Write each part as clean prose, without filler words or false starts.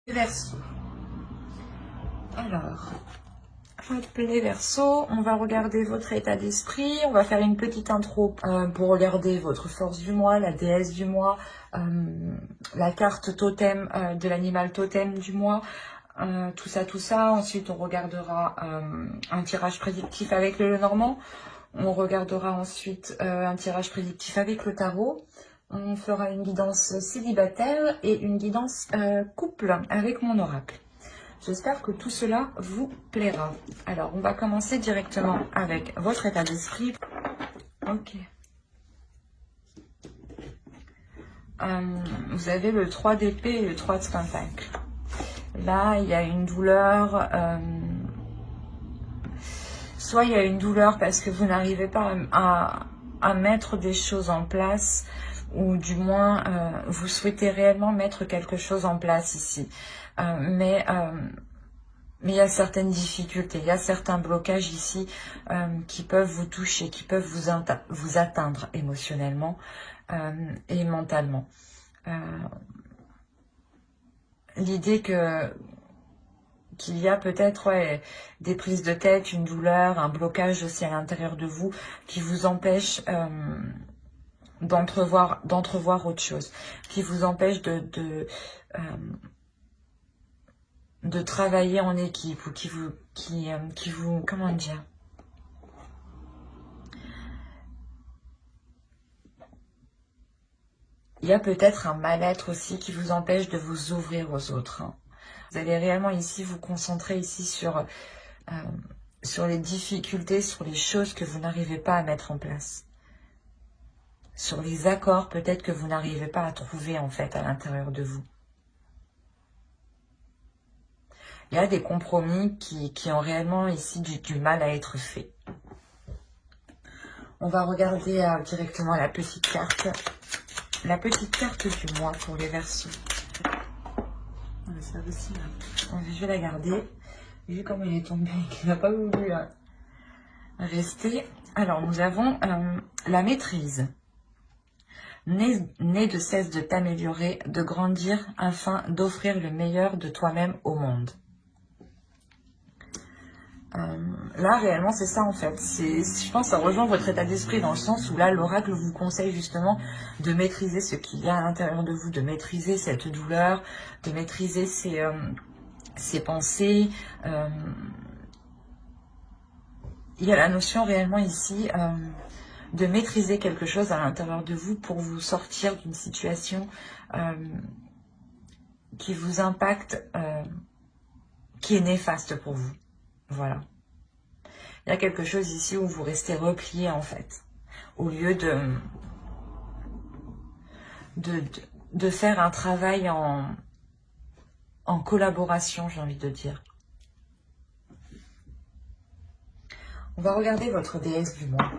Verseau. Alors, hop, les Verseaux, on va regarder votre état d'esprit. On va faire une petite intro pour regarder votre force du mois, la déesse du mois, la carte totem de l'animal totem du mois. Tout ça. Ensuite, on regardera un tirage prédictif avec le Lenormand. On regardera ensuite un tirage prédictif avec le tarot. On fera une guidance célibataire et une guidance couple avec mon oracle. J'espère que tout cela vous plaira. Alors, on va commencer directement avec votre état d'esprit. Ok. Vous avez le 3 d'épée et le 3 de pentacle. Là, il y a une douleur. Soit il y a une douleur parce que vous n'arrivez pas à mettre des choses en place, ou du moins vous souhaitez réellement mettre quelque chose en place ici. Mais il y a certaines difficultés, il y a certains blocages ici qui peuvent vous toucher, qui peuvent vous atteindre émotionnellement et mentalement. L'idée qu'il y a peut-être des prises de tête, une douleur, un blocage aussi à l'intérieur de vous qui vous empêche d'entrevoir autre chose, qui vous empêche de travailler en équipe, ou qui vous, comment dire, il y a peut-être un mal-être aussi qui vous empêche de vous ouvrir aux autres. Vous allez réellement ici vous concentrer ici sur les difficultés, sur les choses que vous n'arrivez pas à mettre en place. Sur les accords peut-être que vous n'arrivez pas à trouver en fait à l'intérieur de vous. Il y a des compromis qui ont réellement ici du mal à être faits. On va regarder directement la petite carte. La petite carte du mois pour les Verseaux. Ça aussi, là. Je vais la garder. Vu comme il est tombé et qu'il n'a pas voulu rester. Alors, nous avons la maîtrise. Né de cesse de t'améliorer, de grandir afin d'offrir le meilleur de toi-même au monde. Là, réellement, c'est ça en fait. Je pense que ça rejoint votre état d'esprit dans le sens où là, l'oracle vous conseille justement de maîtriser ce qu'il y a à l'intérieur de vous, de maîtriser cette douleur, de maîtriser ses pensées. Il y a la notion réellement ici de maîtriser quelque chose à l'intérieur de vous pour vous sortir d'une situation qui vous impacte, qui est néfaste pour vous. Voilà. Il y a quelque chose ici où vous restez replié en fait, au lieu de faire un travail en collaboration, j'ai envie de dire. On va regarder votre déesse du mois.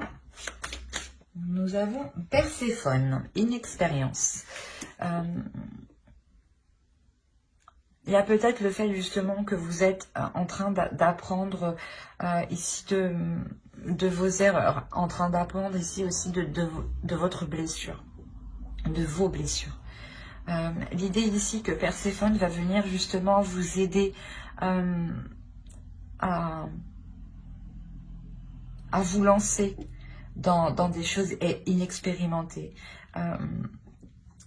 Nous avons Perséphone, inexpérience. Il y a peut-être le fait justement que vous êtes en train d'apprendre ici de vos erreurs, en train d'apprendre ici aussi de votre blessure, de vos blessures. L'idée ici que Perséphone va venir justement vous aider à vous lancer dans des choses inexpérimentées.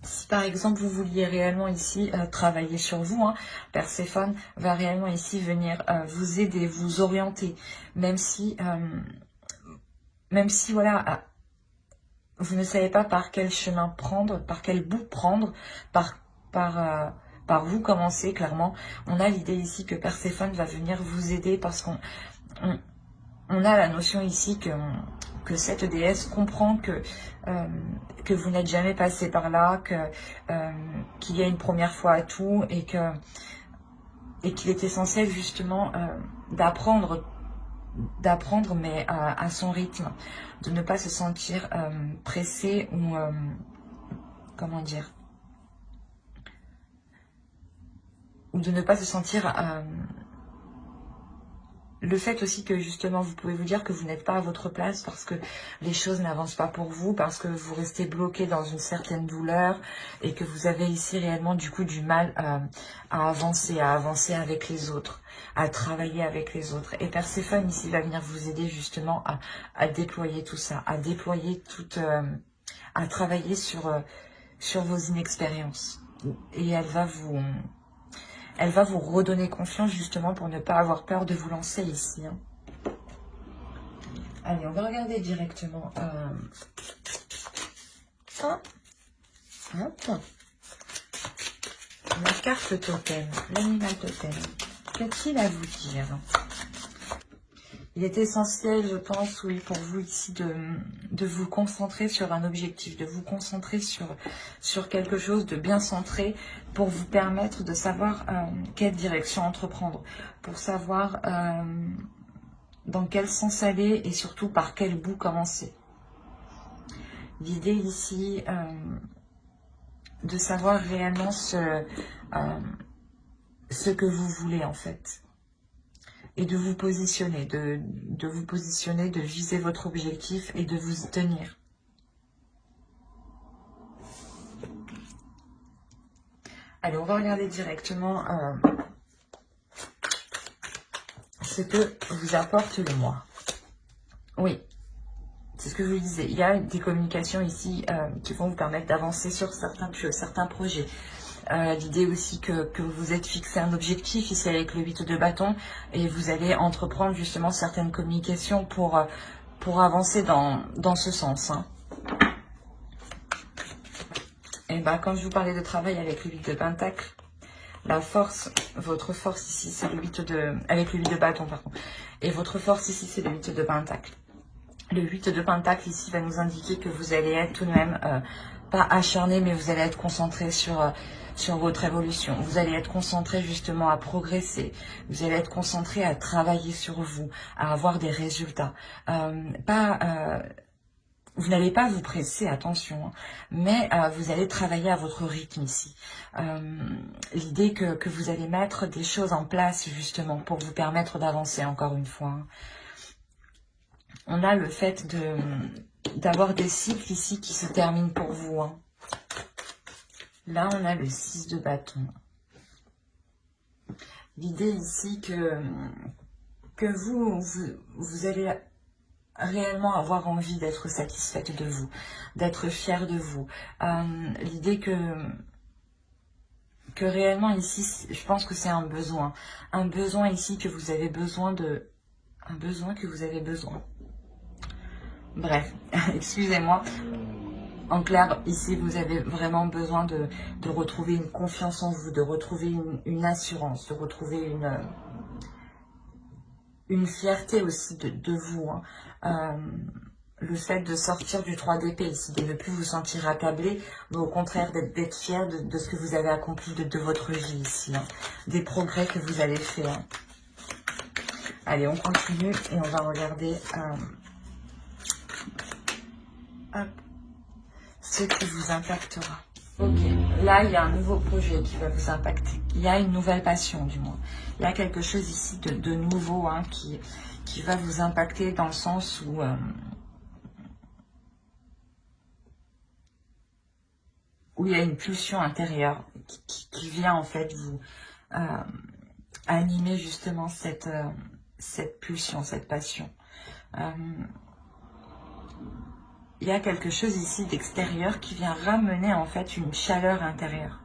Si par exemple vous vouliez réellement ici travailler sur vous, Perséphone va réellement ici venir vous aider, vous orienter, même si voilà, vous ne savez pas par quel chemin prendre, par quel bout prendre, par vous commencer clairement. On a l'idée ici que Perséphone va venir vous aider parce qu'on a la notion ici que cette déesse comprend que vous n'êtes jamais passé par là, qu'il y a une première fois à tout et qu'il est essentiel justement d'apprendre mais à son rythme, de ne pas se sentir pressé ou comment dire, ou de ne pas se sentir le fait aussi que justement vous pouvez vous dire que vous n'êtes pas à votre place parce que les choses n'avancent pas pour vous, parce que vous restez bloqué dans une certaine douleur et que vous avez ici réellement du coup du mal à avancer avec les autres, à travailler avec les autres. Et Perséphone ici va venir vous aider justement à déployer tout ça, à déployer à travailler sur vos inexpériences. Et elle va vous redonner confiance justement pour ne pas avoir peur de vous lancer ici. Hein. Allez, on va regarder directement. Hop. La carte totem, l'animal totem. Qu'a-t-il à vous dire? Il est essentiel, je pense, oui, pour vous ici de vous concentrer sur un objectif, de vous concentrer sur quelque chose de bien centré pour vous permettre de savoir quelle direction entreprendre, pour savoir dans quel sens aller et surtout par quel bout commencer. L'idée ici, de savoir réellement ce que vous voulez en fait. Et de vous positionner, de vous positionner, de viser votre objectif et de vous y tenir. Allez, on va regarder directement ce que vous apporte le mois. Oui, c'est ce que je vous disais. Il y a des communications ici qui vont vous permettre d'avancer sur certains projets. L'idée aussi que vous êtes fixé un objectif ici avec le 8 de bâton et vous allez entreprendre justement certaines communications pour avancer dans ce sens. Hein. Et ben, quand je vous parlais de travail avec le 8 de pentacle, la force, votre force ici c'est le 8 de... avec le 8 de bâton pardon. Et votre force ici c'est le 8 de pentacle. Le 8 de pentacle ici va nous indiquer que vous allez être tout de même, pas acharné, mais vous allez être concentré sur votre évolution. Vous allez être concentré justement à progresser. Vous allez être concentré à travailler sur vous, à avoir des résultats. Vous n'allez pas vous presser, attention, hein, mais vous allez travailler à votre rythme ici. L'idée que vous allez mettre des choses en place justement pour vous permettre d'avancer encore une fois. Hein. On a le fait d'avoir des cycles ici qui se terminent pour vous. Hein. Là, on a le 6 de bâton. L'idée ici que vous allez réellement avoir envie d'être satisfaite de vous, d'être fière de vous. L'idée que réellement ici, je pense que c'est un besoin ici que vous avez besoin de... Un besoin que vous avez besoin. Bref, excusez-moi. En clair, ici, vous avez vraiment besoin de retrouver une confiance en vous, de retrouver une assurance, de retrouver une fierté aussi de vous. Hein. Le fait de sortir du 3 d'épée ici, de ne plus vous sentir accablé, mais au contraire d'être fier de ce que vous avez accompli de votre vie ici, hein. Des progrès que vous avez faits. Hein. Allez, on continue et on va regarder ce qui vous impactera. Ok, là il y a un nouveau projet qui va vous impacter. Il y a une nouvelle passion du moins. Il y a quelque chose ici de nouveau hein, qui va vous impacter dans le sens où il y a une pulsion intérieure qui vient en fait vous animer justement cette pulsion, cette passion. Il y a quelque chose ici d'extérieur qui vient ramener en fait une chaleur intérieure.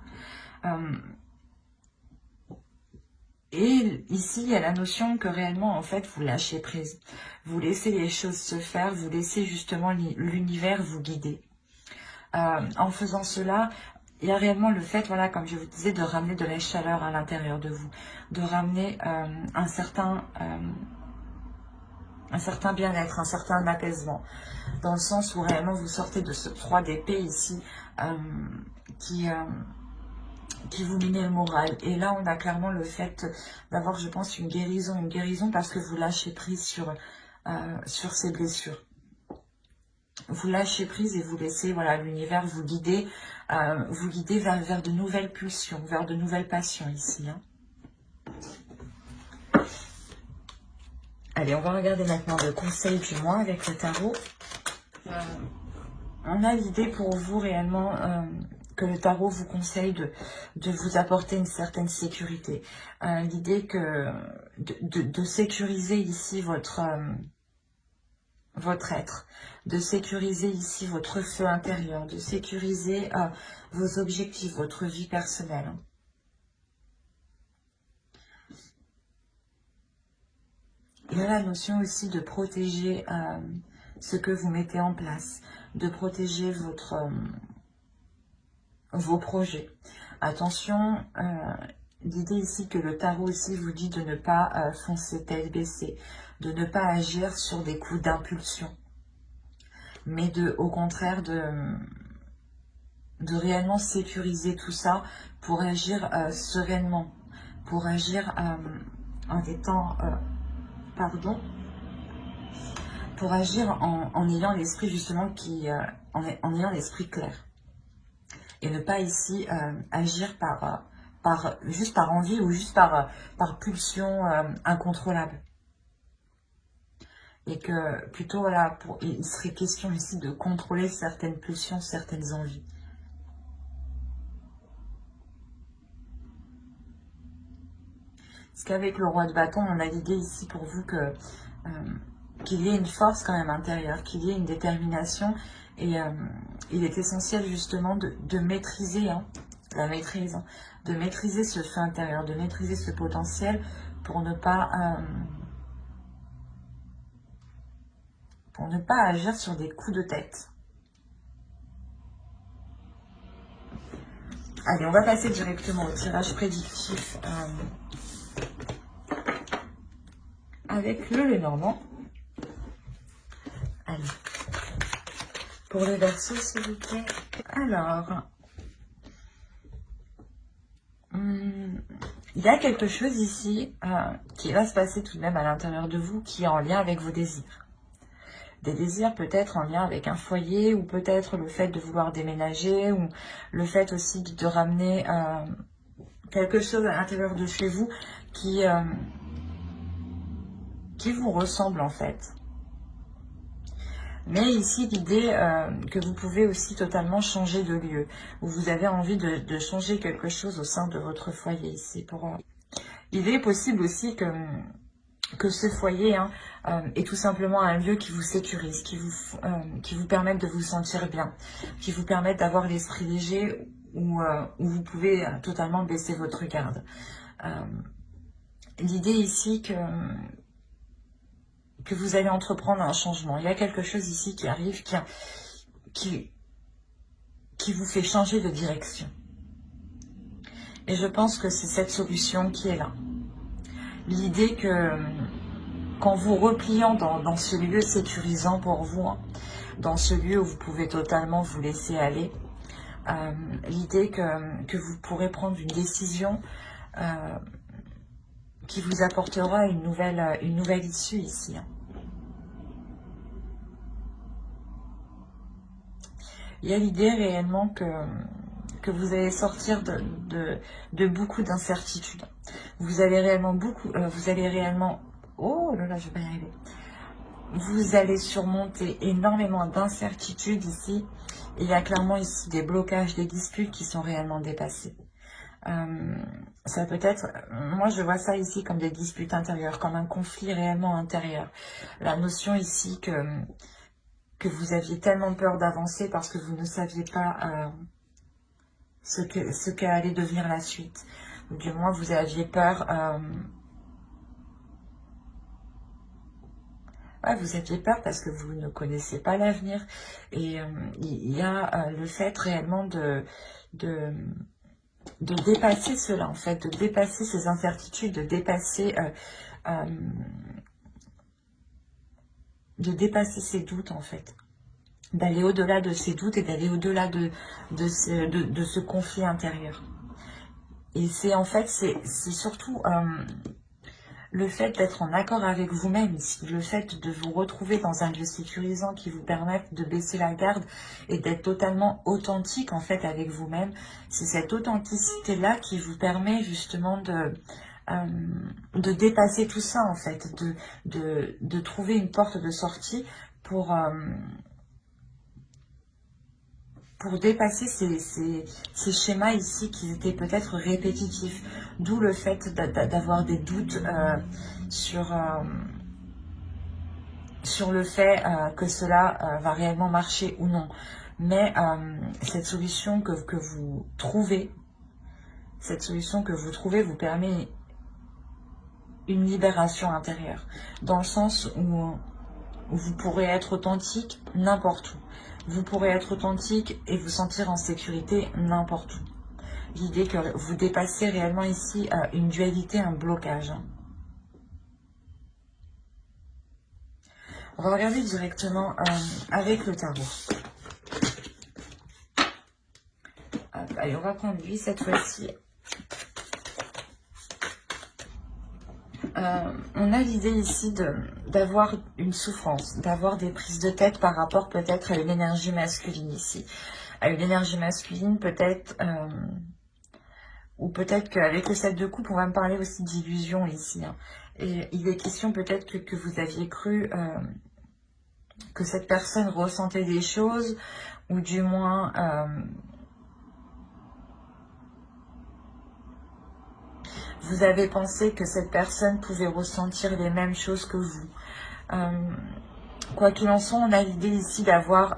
Et ici, il y a la notion que réellement, en fait, vous lâchez prise. Vous laissez les choses se faire, vous laissez justement l'univers vous guider. En faisant cela, il y a réellement le fait, voilà, comme je vous disais, de ramener de la chaleur à l'intérieur de vous. De ramener un certain bien-être, un certain apaisement. Dans le sens où réellement vous sortez de ce 3 d'épée ici qui vous minait le moral. Et là, on a clairement le fait d'avoir, je pense, une guérison parce que vous lâchez prise sur ces blessures. Vous lâchez prise et vous laissez voilà, l'univers vous guider vers de nouvelles pulsions, vers de nouvelles passions ici. Hein. Allez, on va regarder maintenant le conseil du mois avec le tarot. On a l'idée pour vous réellement que le tarot vous conseille de vous apporter une certaine sécurité. L'idée que de sécuriser ici votre être, de sécuriser ici votre feu intérieur, de sécuriser vos objectifs, votre vie personnelle. Il y a la notion aussi de protéger ce que vous mettez en place, de protéger vos projets. Attention, l'idée ici que le tarot aussi vous dit de ne pas foncer tête baissée, de ne pas agir sur des coups d'impulsion, mais au contraire de réellement sécuriser tout ça pour agir sereinement, pour agir en étant, pour agir en ayant l'esprit justement en ayant l'esprit clair. Et ne pas ici agir juste par envie ou juste par pulsion incontrôlable. Et que plutôt, voilà, il serait question ici de contrôler certaines pulsions, certaines envies. Parce qu'avec le roi de bâton, on a l'idée ici pour vous que qu'il y ait une force quand même intérieure, qu'il y ait une détermination. Et il est essentiel justement de maîtriser la maîtrise, de maîtriser ce feu intérieur, de maîtriser ce potentiel pour ne pas agir sur des coups de tête. Allez, on va passer directement au tirage prédictif avec le Lenormand. Allez. Pour les Verseaux, s'il vous plaît. Alors, il y a quelque chose ici qui va se passer tout de même à l'intérieur de vous qui est en lien avec vos désirs. Des désirs peut-être en lien avec un foyer ou peut-être le fait de vouloir déménager ou le fait aussi de ramener quelque chose à l'intérieur de chez vous qui vous ressemble en fait. Mais ici, l'idée que vous pouvez aussi totalement changer de lieu, où vous avez envie de changer quelque chose au sein de votre foyer ici. Il est possible aussi que ce foyer est tout simplement un lieu qui vous sécurise, qui vous permette de vous sentir bien, qui vous permette d'avoir l'esprit léger, où vous pouvez totalement baisser votre garde. L'idée ici que vous allez entreprendre un changement. Il y a quelque chose ici qui arrive, qui vous fait changer de direction. Et je pense que c'est cette solution qui est là. L'idée que, qu'en vous repliant dans ce lieu sécurisant pour vous, dans ce lieu où vous pouvez totalement vous laisser aller, l'idée que vous pourrez prendre une décision qui vous apportera une nouvelle issue ici. Il y a l'idée réellement que vous allez sortir de beaucoup d'incertitudes. Vous allez réellement oh là là, je vais pas y arriver. Vous allez surmonter énormément d'incertitudes ici. Et il y a clairement ici des blocages, des disputes qui sont réellement dépassés. Ça peut être, moi je vois ça ici comme des disputes intérieures, comme un conflit réellement intérieur. La notion ici que vous aviez tellement peur d'avancer parce que vous ne saviez pas ce qu'allait devenir la suite. Ou du moins, vous aviez peur... vous aviez peur parce que vous ne connaissez pas l'avenir. Et il y a le fait réellement de dépasser cela, en fait, de dépasser ces incertitudes, de dépasser ces doutes, en fait. D'aller au-delà de ces doutes et d'aller au-delà de ce conflit intérieur. Et c'est en fait, c'est surtout le fait d'être en accord avec vous-même, le fait de vous retrouver dans un lieu sécurisant qui vous permette de baisser la garde et d'être totalement authentique en fait avec vous-même. C'est cette authenticité-là qui vous permet justement de dépasser tout ça en fait, de trouver une porte de sortie pour dépasser ces schémas ici qui étaient peut-être répétitifs. D'où le fait d'avoir des doutes sur le fait que cela va réellement marcher ou non. Mais cette solution que vous trouvez, vous permet une libération intérieure. Dans le sens où vous pourrez être authentique n'importe où. Vous pourrez être authentique et vous sentir en sécurité n'importe où. L'idée que vous dépassez réellement ici une dualité, un blocage. On va regarder directement avec le tarot. Allez, on va prendre lui cette fois-ci. On a l'idée ici d'avoir une souffrance, d'avoir des prises de tête par rapport peut-être à une énergie masculine ici. À une énergie masculine peut-être, ou peut-être qu'avec le 7 de coupe, on va me parler aussi d'illusion ici. Hein. Et il est question peut-être que vous aviez cru que cette personne ressentait des choses, ou du moins... vous avez pensé que cette personne pouvait ressentir les mêmes choses que vous. Quoi qu'il en soit, on a l'idée ici d'avoir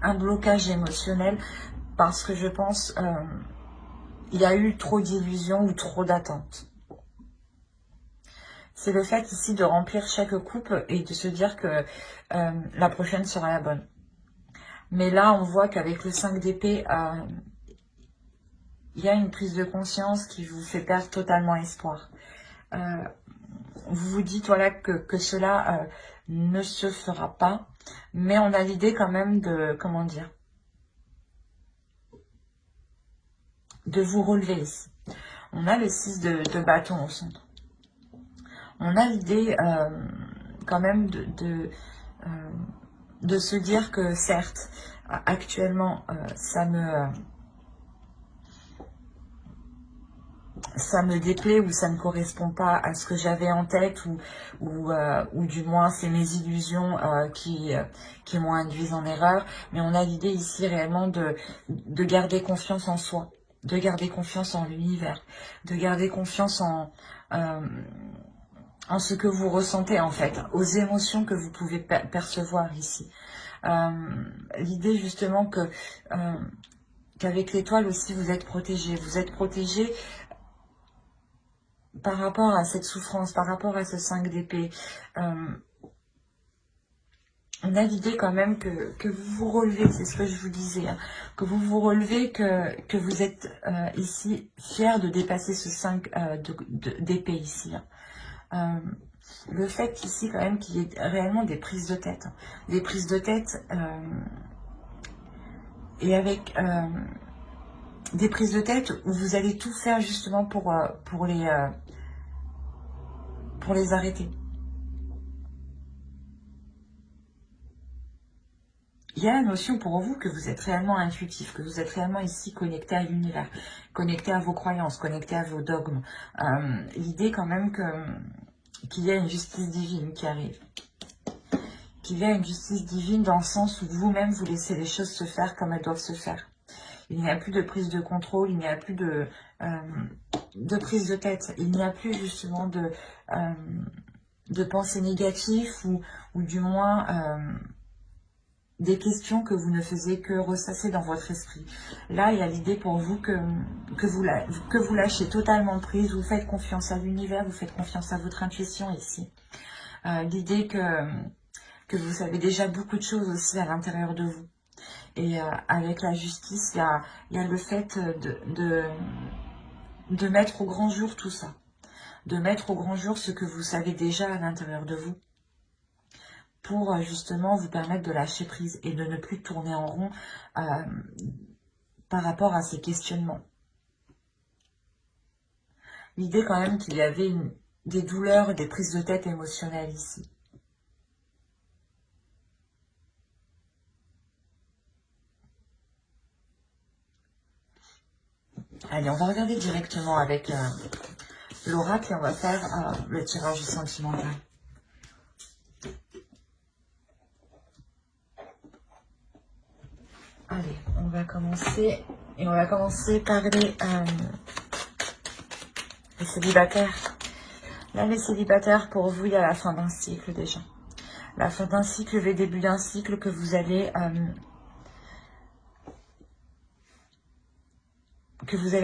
un blocage émotionnel parce que je pense il y a eu trop d'illusions ou trop d'attentes. C'est le fait ici de remplir chaque coupe et de se dire que la prochaine sera la bonne. Mais là, on voit qu'avec le 5 d'épée, il y a une prise de conscience qui vous fait perdre totalement espoir. Vous vous dites voilà que cela ne se fera pas, mais on a l'idée quand même de, comment dire, de vous relever ici. On a le 6 de bâton au centre. On a l'idée quand même de se dire que certes, actuellement, ça me déplaît ou ça ne correspond pas à ce que j'avais en tête ou du moins c'est mes illusions qui m'ont induit en erreur. Mais on a l'idée ici réellement de garder confiance en soi, de garder confiance en l'univers, de garder confiance en ce que vous ressentez en fait, aux émotions que vous pouvez percevoir ici. L'idée justement que qu'avec l'étoile aussi vous êtes protégé. Vous êtes protégé par rapport à cette souffrance, par rapport à ce 5 d'épée. On a l'idée quand même que vous vous relevez, c'est ce que je vous disais, hein, que vous vous relevez, que vous êtes ici fier de dépasser ce 5 d'épée ici. Hein. Le fait ici quand même qu'il y ait réellement des prises de tête. Hein, des prises de tête et avec des prises de tête où vous allez tout faire justement pour les arrêter. Il y a la notion pour vous que vous êtes réellement intuitif, que vous êtes réellement ici connecté à l'univers, connecté à vos croyances, connecté à vos dogmes. L'idée quand même qu'il y a une justice divine qui arrive. Qu'il y a une justice divine dans le sens où vous-même vous laissez les choses se faire comme elles doivent se faire. Il n'y a plus de prise de contrôle, il n'y a plus de prise de tête, il n'y a plus justement de pensées négatives ou du moins des questions que vous ne faisiez que ressasser dans votre esprit. Là, il y a l'idée pour vous que vous lâchez totalement prise, vous faites confiance à l'univers, vous faites confiance à votre intuition ici. L'idée que vous savez déjà beaucoup de choses aussi à l'intérieur de vous. Et avec la justice, il y a le fait de mettre au grand jour tout ça. De mettre au grand jour ce que vous savez déjà à l'intérieur de vous. Pour justement vous permettre de lâcher prise et de ne plus tourner en rond par rapport à ces questionnements. L'idée quand même qu'il y avait des douleurs, des prises de tête émotionnelles ici. Allez, on va regarder directement avec l'oracle et on va faire le tirage sentimental. Allez, on va commencer. Et on va commencer par les célibataires. Là, les célibataires, pour vous, il y a la fin d'un cycle déjà. La fin d'un cycle, le début d'un cycle que vous allez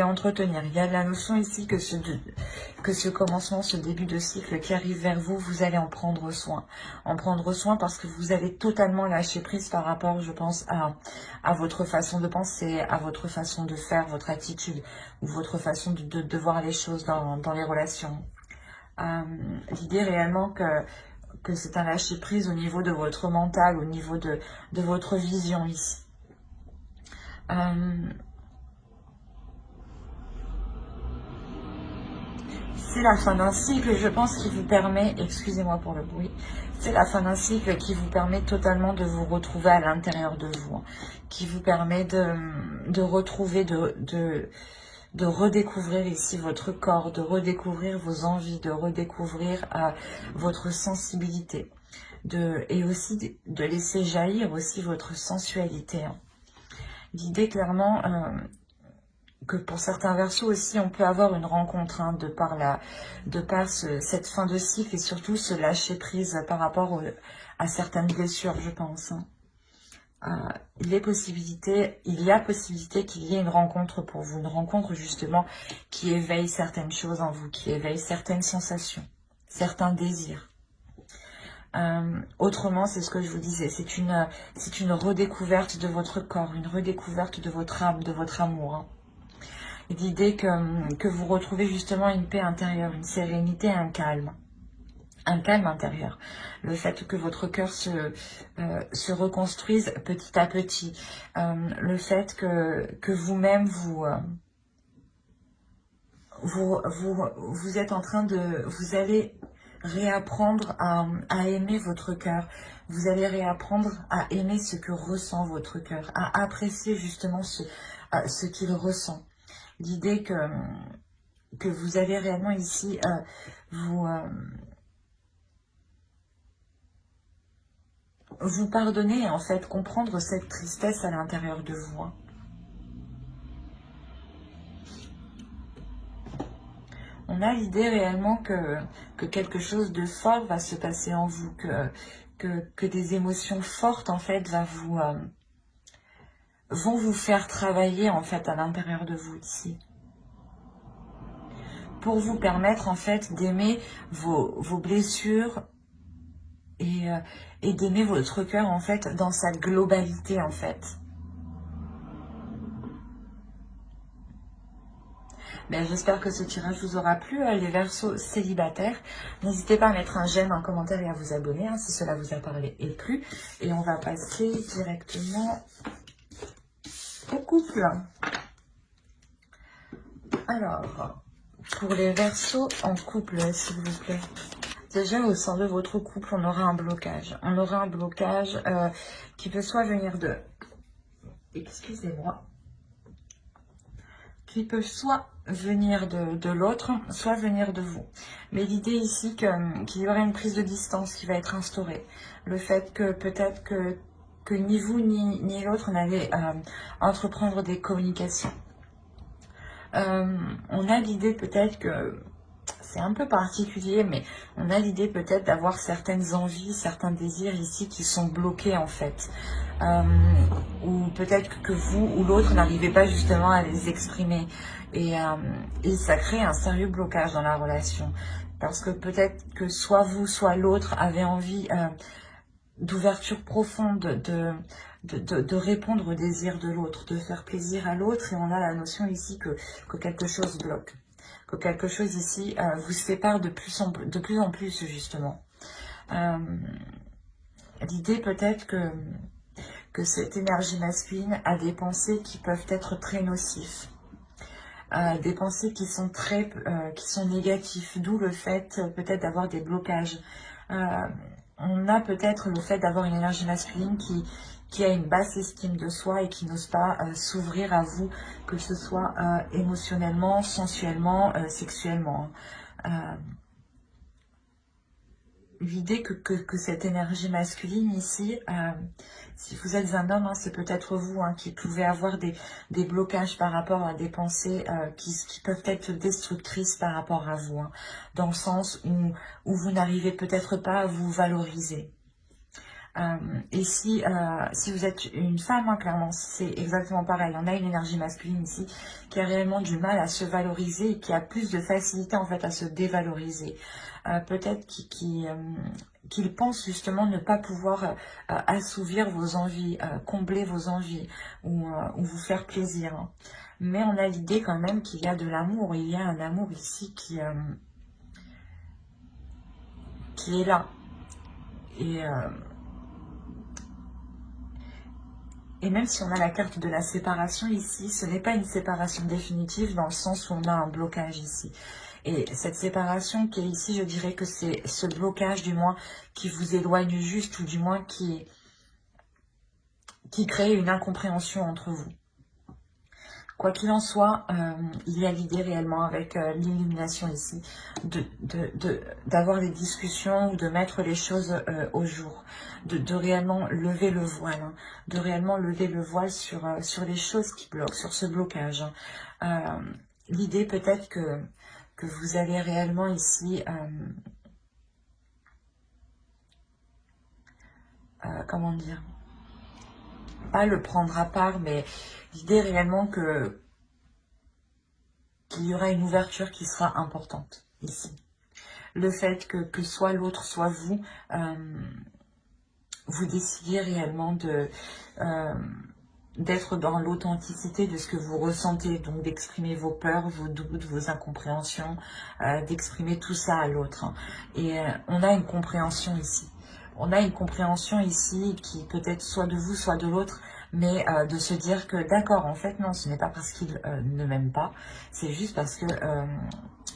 entretenir. Il y a la notion ici que ce commencement, ce début de cycle qui arrive vers vous, vous allez en prendre soin. En prendre soin parce que vous allez totalement lâcher prise par rapport, je pense, à votre façon de penser, à votre façon de faire, votre attitude, ou votre façon de voir les choses dans les relations. L'idée réellement que c'est un lâcher prise au niveau de votre mental, au niveau de votre vision ici. C'est la fin d'un cycle, je pense, qui vous permet, excusez-moi pour le bruit, c'est la fin d'un cycle qui vous permet totalement de vous retrouver à l'intérieur de vous, qui vous permet de retrouver, de redécouvrir ici votre corps, de redécouvrir vos envies, de redécouvrir votre sensibilité, et aussi de laisser jaillir aussi votre sensualité. L'idée clairement que pour certains versos aussi, on peut avoir une rencontre de par cette fin de cycle et surtout se lâcher prise par rapport à certaines blessures, je pense. Il y a possibilité qu'il y ait une rencontre pour vous, une rencontre justement qui éveille certaines choses en vous, qui éveille certaines sensations, certains désirs. Autrement, c'est ce que je vous disais, c'est une redécouverte de votre corps, une redécouverte de votre âme, de votre amour. L'idée que vous retrouvez justement une paix intérieure, une sérénité, un calme intérieur. Le fait que votre cœur se reconstruise petit à petit. Le fait que vous-même vous êtes en train vous allez réapprendre à aimer votre cœur. Vous allez réapprendre à aimer ce que ressent votre cœur, à apprécier justement ce qu'il ressent. L'idée que vous allez réellement ici vous pardonner et en fait comprendre cette tristesse à l'intérieur de vous. On a l'idée réellement que quelque chose de fort va se passer en vous, que des émotions fortes en fait vont vous faire travailler en fait à l'intérieur de vous ici. Pour vous permettre en fait d'aimer vos blessures et d'aimer votre cœur en fait dans sa globalité en fait. Ben, j'espère que ce tirage vous aura plu, les versos célibataires. N'hésitez pas à mettre un j'aime, un commentaire et à vous abonner si cela vous a parlé et plu. Et on va passer directement au couple. Alors, pour les versos en couple, s'il vous plaît. Déjà, au sein de votre couple, on aura un blocage. On aura un blocage qui peut soit venir de... Excusez-moi. Qui peut soit venir de l'autre, soit venir de vous. Mais l'idée ici qu'il y aura une prise de distance qui va être instaurée. Le fait que peut-être que ni vous ni l'autre n'allez entreprendre des communications. On a l'idée peut-être que... C'est un peu particulier, mais on a l'idée peut-être d'avoir certaines envies, certains désirs ici qui sont bloqués en fait. Ou peut-être que vous ou l'autre n'arrivez pas justement à les exprimer. Et ça crée un sérieux blocage dans la relation. Parce que peut-être que soit vous, soit l'autre avait envie d'ouverture profonde, de répondre aux désirs de l'autre, de faire plaisir à l'autre. Et on a la notion ici que quelque chose bloque. Que quelque chose ici vous sépare de plus en plus justement. L'idée peut-être que cette énergie masculine a des pensées qui peuvent être très nocives. Des pensées qui sont négatives, d'où le fait peut-être d'avoir des blocages. On a peut-être le fait d'avoir une énergie masculine qui a une basse estime de soi et qui n'ose pas s'ouvrir à vous, que ce soit émotionnellement, sensuellement, sexuellement. L'idée que cette énergie masculine ici, si vous êtes un homme, hein, c'est peut-être vous hein, qui pouvez avoir des blocages par rapport à des pensées qui peuvent être destructrices par rapport à vous, hein, dans le sens où vous n'arrivez peut-être pas à vous valoriser. Et si vous êtes une femme, hein, clairement, c'est exactement pareil. On a une énergie masculine ici qui a réellement du mal à se valoriser et qui a plus de facilité en fait à se dévaloriser. Peut-être qu'il pense justement ne pas pouvoir assouvir vos envies, combler vos envies ou vous faire plaisir. Hein. Mais on a l'idée quand même qu'il y a de l'amour. Il y a un amour ici qui est là. Et même si on a la carte de la séparation ici, ce n'est pas une séparation définitive dans le sens où on a un blocage ici. Et cette séparation qui est ici, je dirais que c'est ce blocage du moins qui vous éloigne juste ou du moins qui crée une incompréhension entre vous. Quoi qu'il en soit, il y a l'idée réellement avec l'illumination ici d'avoir des discussions ou de mettre les choses au jour, de réellement lever le voile, hein, de réellement lever le voile sur les choses qui bloquent, sur ce blocage. Hein. L'idée peut-être que vous allez réellement ici, comment dire, pas le prendre à part, mais l'idée réellement qu'il y aura une ouverture qui sera importante ici. Le fait que soit l'autre, soit vous, vous décidiez réellement d'être dans l'authenticité de ce que vous ressentez, donc d'exprimer vos peurs, vos doutes, vos incompréhensions, d'exprimer tout ça à l'autre. Et on a une compréhension ici. On a une compréhension ici qui peut être soit de vous, soit de l'autre, mais de se dire que d'accord, en fait, non, ce n'est pas parce qu'il ne m'aime pas, c'est juste parce que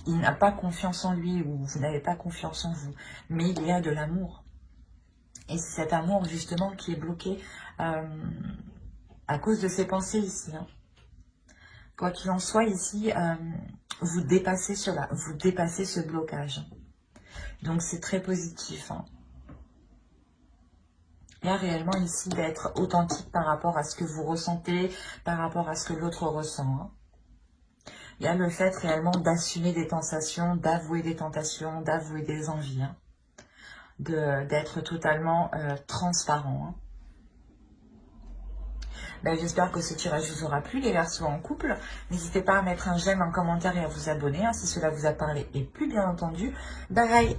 il n'a pas confiance en lui ou vous n'avez pas confiance en vous. Mais il y a de l'amour. Et c'est cet amour, justement, qui est bloqué à cause de ces pensées ici. Hein. Quoi qu'il en soit, ici, vous dépassez cela, vous dépassez ce blocage. Donc, c'est très positif. Hein. Il y a réellement ici d'être authentique par rapport à ce que vous ressentez, par rapport à ce que l'autre ressent. Hein. Il y a le fait réellement d'assumer des tentations, d'avouer des tentations, d'avouer des envies. Hein. D'être totalement transparent. Hein. Ben, j'espère que ce tirage vous aura plu, les Verseaux en couple. N'hésitez pas à mettre un j'aime, un commentaire et à vous abonner hein, si cela vous a parlé. Et plus bien entendu, bye bye.